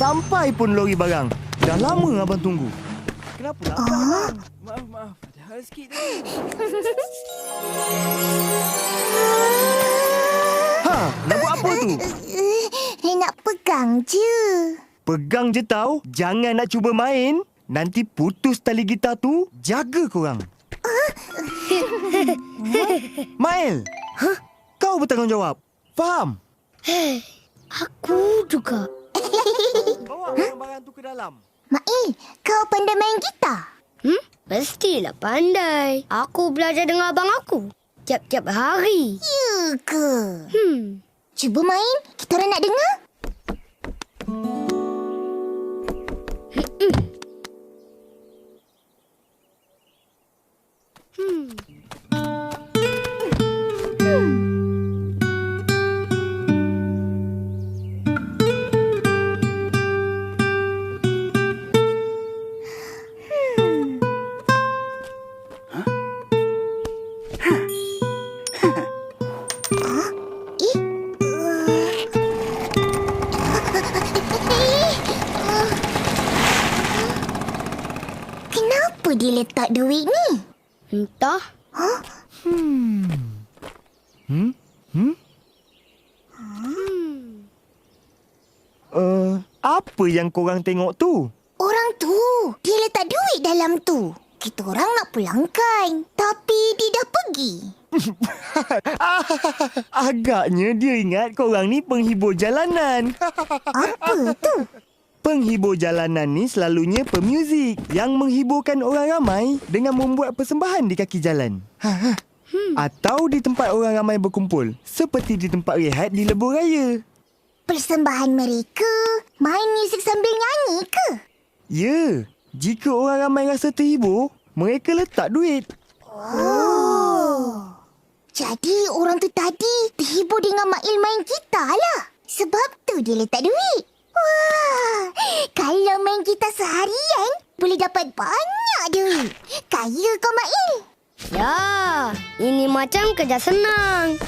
sampai pun lori barang. Dah lama abang tunggu. Kenapa lambat? Maaf. Ada hal sikit tadi. Nak buat apa tu? Nak pegang je. Pegang je tau. Jangan nak cuba main. Nanti putus tali gitar tu. Jaga korang. Mael. Kau bertanggungjawab. Faham? Aku juga. Bawa barang-barang tu ke dalam. Mail, kau pandai main gitar? Mestilah pandai. Aku belajar dengan abang aku tiap-tiap hari. Ya ke? Cuba main. Kita orang nak dengar. Kenapa dia letak duit ni? Entah. Apa yang korang tengok tu? Orang tu, dia letak duit dalam tu. Kita orang nak pulangkan. Tapi dia dah pergi. Agaknya dia ingat korang ni penghibur jalanan. Apa tu? Penghibur jalanan ni selalunya pemuzik yang menghiburkan orang ramai dengan membuat persembahan di kaki jalan. Atau di tempat orang ramai berkumpul, seperti di tempat rehat di lebuh raya. Persembahan mereka main muzik sambil nyanyi ke? Ya, jika orang ramai rasa terhibur, mereka letak duit. Oh. Jadi orang tu tadi terhibur dengan Mail main gitar lah. Sebab tu dia letak duit. Wah, kalau main gitar seharian, boleh dapat banyak duit. Kaya kau, Mail. Ya, ini macam kerja senang.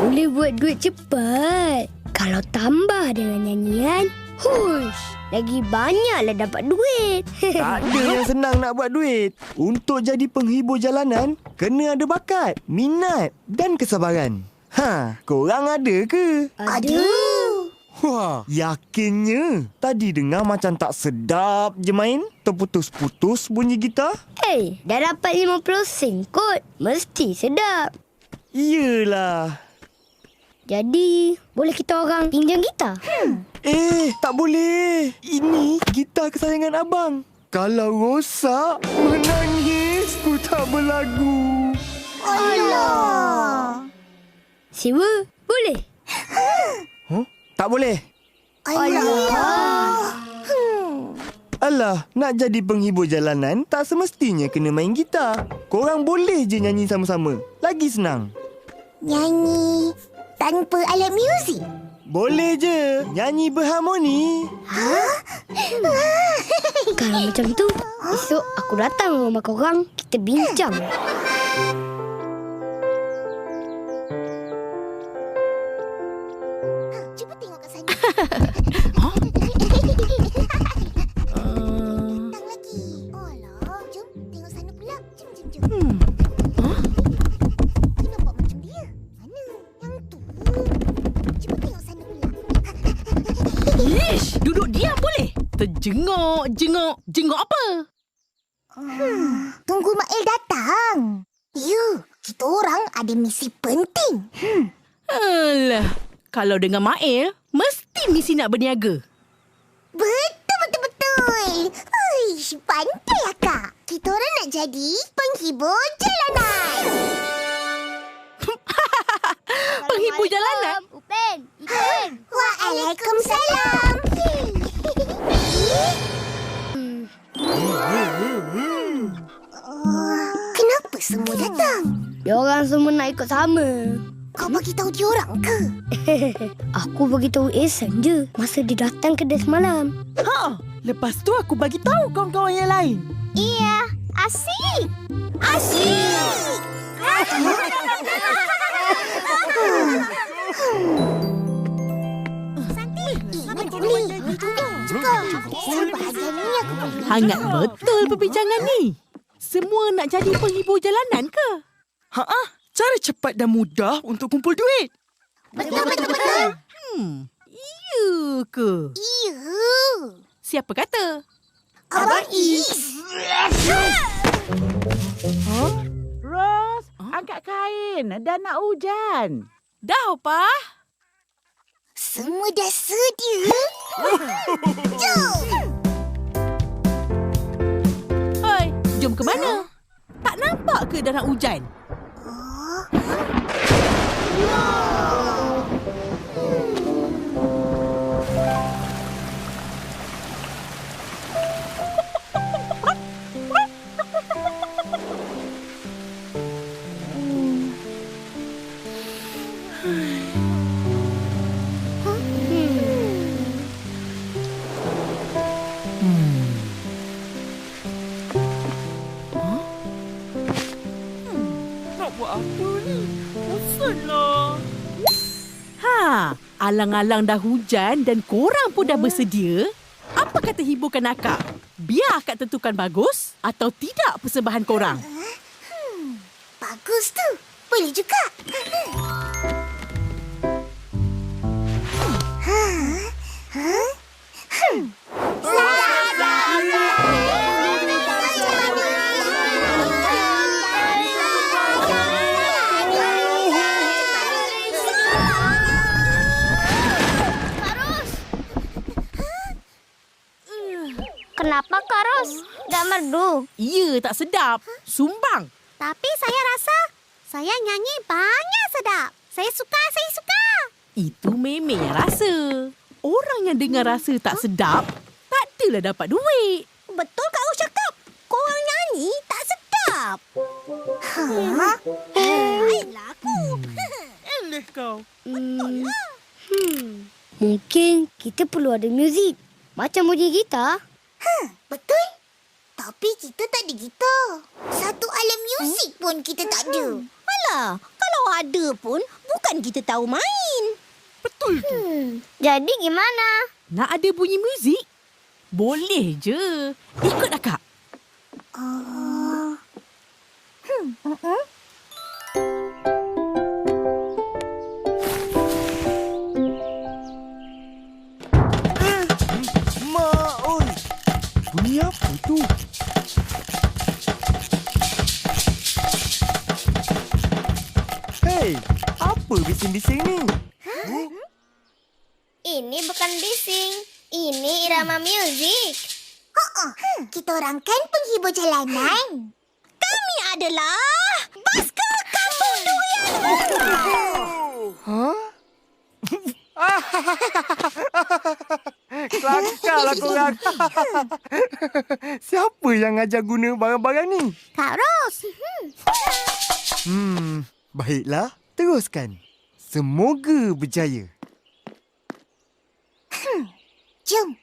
Boleh buat duit cepat. Kalau tambah dengan nyanyian, hush, lagi banyaklah dapat duit. Tak ada yang senang nak buat duit. Untuk jadi penghibur jalanan, kena ada bakat, minat dan kesabaran. Korang ada ke? Ada. Wah, yakinnya. Tadi dengar macam tak sedap je main. Terputus-putus bunyi gitar. Hey, dah dapat 50 sen kot. Mesti sedap. Iyalah. Jadi, boleh kita orang pinjam gitar? Tak boleh. Ini gitar kesayangan abang. Kalau rosak, menangis ku tak berlagu. Alah. Sewa, boleh? Tak boleh. Alah, nak jadi penghibur jalanan tak semestinya kena main gitar. Korang boleh je nyanyi sama-sama. Lagi senang. Nyanyi tanpa alat muzik? Boleh je. Nyanyi berharmoni. Kalau macam tu, esok aku datang rumah korang. Kita bincang. Cuba tengok kat sana. Datang lagi. Alah, jom tengok sana pula. Jom. Dia nampak macam dia. Mana? Yang tu. Cuba tengok sana pula. Ish, duduk diam boleh? Jengok apa? Tunggu Mail datang. Ya, kita orang ada misi penting. Alah, kalau dengan Mail, mesti misi nak berniaga. Betul. Uish, pandai akak. Kita orang nak jadi penghibur jalanan. Penghibur jalanan? Upen, Ipen. Waalaikumsalam. Kenapa semua datang? Diorang semua nak ikut sama. Kau bagi tahu diorang ke? Aku bagi tahu Ehsan je masa dia datang kedai semalam. Lepas tu aku bagi tahu kawan-kawan yang lain. Iya, asyik. Asyik. Santi, boleh. kau. Sebahagian ni aku boleh. Hangat betul perbincangan ni. Semua nak jadi penghibur jalanan ke? Cara cepat dan mudah untuk kumpul duit. Betul. Ya ke? Iya. Siapa kata? Abang Is. Ros, angkat kain. Dah nak hujan. Dah, Pa. Semua dah sedia. Jom. Hoi, jom ke mana? Tak nampak ke dah nak hujan? Nak buat apa ni? Bosanlah. Alang-alang dah hujan dan korang pun dah bersedia. Apa kata hiburkan akak? Biar akak tentukan bagus atau tidak persembahan korang. Bagus tu. Boleh juga. Kenapa Kak Ros? Tak merdu. Ya, tak sedap. Sumbang. Tapi saya rasa saya nyanyi banyak sedap. Saya suka. Itu memang yang rasa. Orang yang dengar rasa tak sedap, tak adalah dapat duit. Betul Kak Ros cakap. Korang nyanyi tak sedap. Baiklah aku. Eleh kau. Mungkin kita perlu ada muzik. Macam bunyi gitar. Betul. Tapi kita tak ada gitar. Satu alat muzik pun kita tak ada. Alah, kalau ada pun bukan kita tahu main. Betul tu. Jadi gimana? Nak ada bunyi muzik? Boleh je. Ikut akak. Mak, oi. Bunyi apa tu? Hei, apa bising-bising ni? Ini bukan bising. Ini irama muzik. Kita orang kan penghibur jalanan. Kami adalah Baskar Kampung Durian. Kelakarlah korang. Siapa yang ajar guna barang-barang ni? Kak Ros. Baiklah. Teruskan. Semoga berjaya. Jom.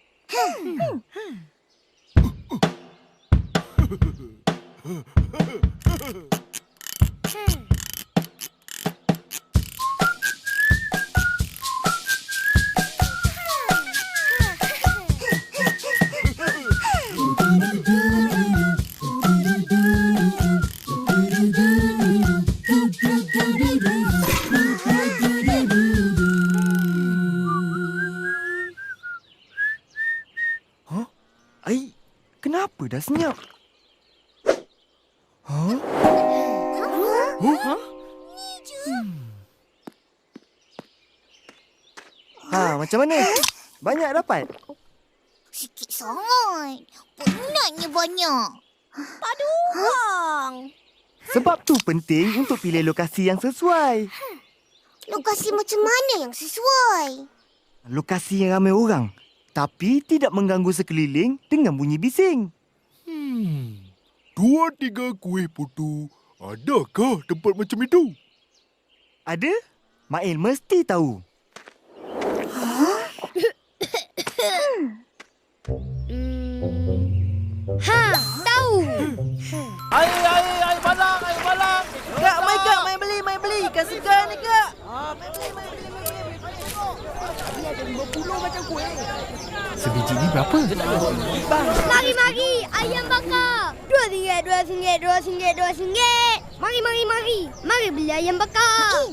Ai, kenapa dah senyap? Macam mana? Banyak dapat? Sikit sangat. Peminatnya banyak. Padu orang. Sebab tu penting untuk pilih lokasi yang sesuai. Lokasi macam mana yang sesuai? Lokasi yang ramai orang, tapi tidak mengganggu sekeliling dengan bunyi bising. 2-3 kuih putu. Adakah tempat macam itu? Ada? Mail mesti tahu. Tahu. Air balang. Kak, mai beli. Kak segan ni, Kak. Mai beli. Sebiji ni berapa? Mari. Ayam bakar. RM2. Mari. Mari beli ayam bakar.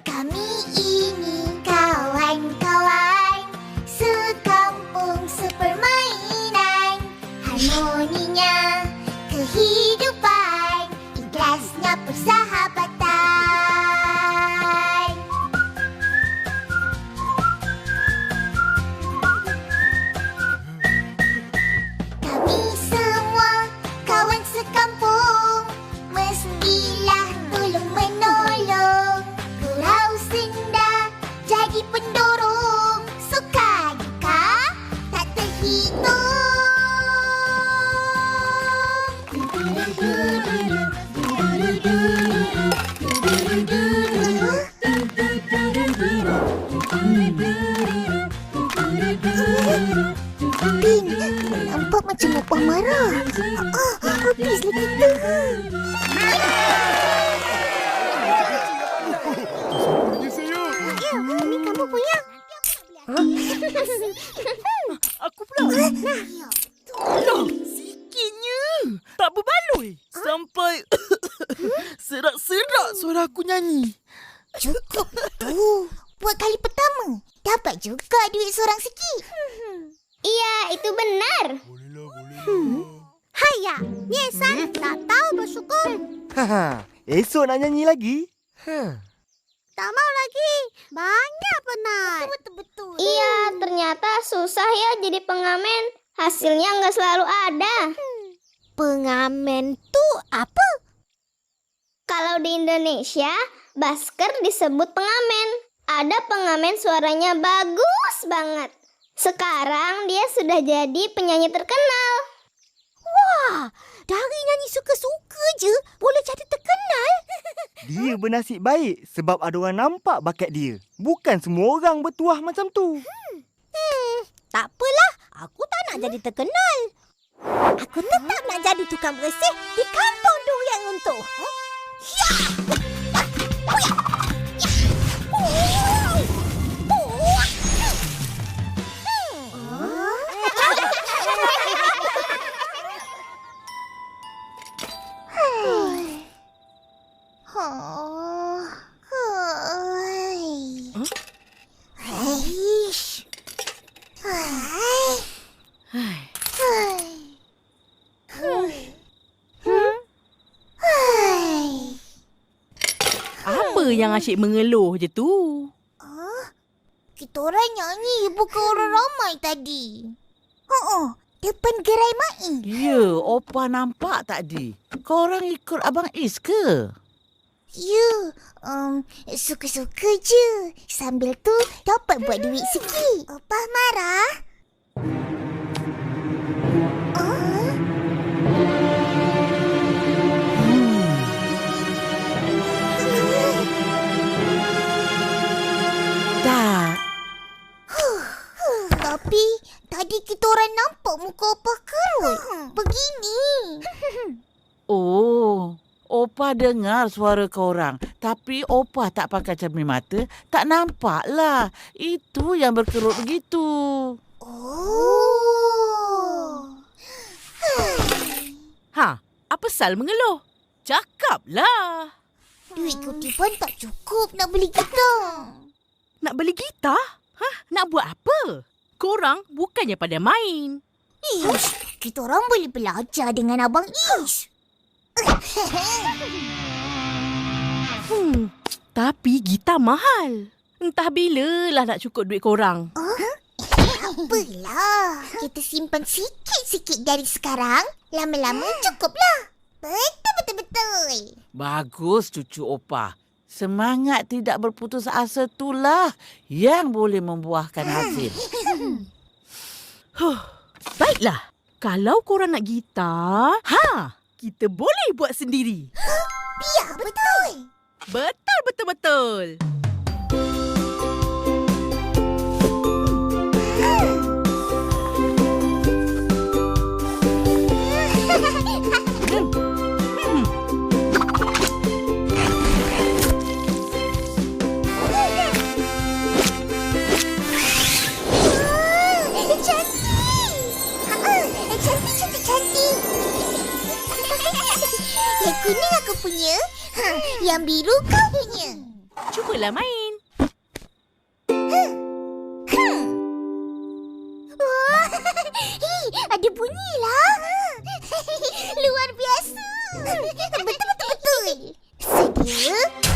Kami ini kawan-kawan sekampung sepermainan. Harmoninya kehidupan, ikhlasnya persahabatan. Kami semua kawan sekampung, mestilah tolong menolong. Gurau senda jadi pendorong, suka duka tak terhitung. Bin, nampak macam opah marah. Habislah kita. Punya saya. Ini kamu punya. Aku pula. Loh, sikitnya. Tak berbaloi. Sampai serak-serak suara aku nyanyi. Cukup tu. Buat kali pertama. Dapat juga duit seorang sikit. Iya, itu benar. Bolehlah. Haya, Nyesan tak tahu bersyukur. Haha, esok nak nyanyi lagi? Tak mau lagi. Banyak penat. Betul-betul. Iya, ternyata susah ya jadi pengamen. Hasilnya nggak selalu ada. Pengamen tu apa? Kalau di Indonesia, basker disebut pengamen. Ada pengamen suaranya bagus banget. Sekarang dia sudah jadi penyanyi terkenal. Wah, dari nyanyi suka-suka je boleh jadi terkenal. Dia bernasib baik sebab ada orang nampak bakat dia. Bukan semua orang bertuah macam tu. Tak apalah, aku tak nak jadi terkenal. Aku tetap nak jadi tukang bersih di kampung durian runtuh. Ya! Ya! Apa yang asyik mengeluh je tu? Kita orang nyanyi bukan orang ramai tadi. Depan gerai Mai. Ya, Opa nampak tadi. Korang ikut Abang Is ke? Ya, suka-suka je. Sambil tu dapat buat duit sikit. Opah marah? Tak. Tapi tadi kita orang nampak muka Opah kerut. Begini. Oh, Opa dengar suara korang. Tapi Opa tak pakai cermin mata, tak nampak lah. Itu yang berkerut begitu. Oh. Ha, apa sal mengeluh? Cakaplah. Duit kutipan tak cukup nak beli gitar. Nak beli gitar? Nak buat apa? Korang bukannya pada main. Ish, kita orang boleh belajar dengan Abang Ish. Tapi gitar mahal. Entah bilalah nak cukup duit korang. Apalah, kita simpan sikit-sikit dari sekarang. Lama-lama cukuplah. Betul. Bagus cucu Opa. Semangat tidak berputus asa itulah yang boleh membuahkan hasil. Baiklah. Kalau korang nak gitar, kita boleh buat sendiri. Ya, betul. Betul. kuning aku punya. Yang biru kau punya. Cubalah main. Wah, ada bunyi lah. Luar biasa. Betul. Sedia.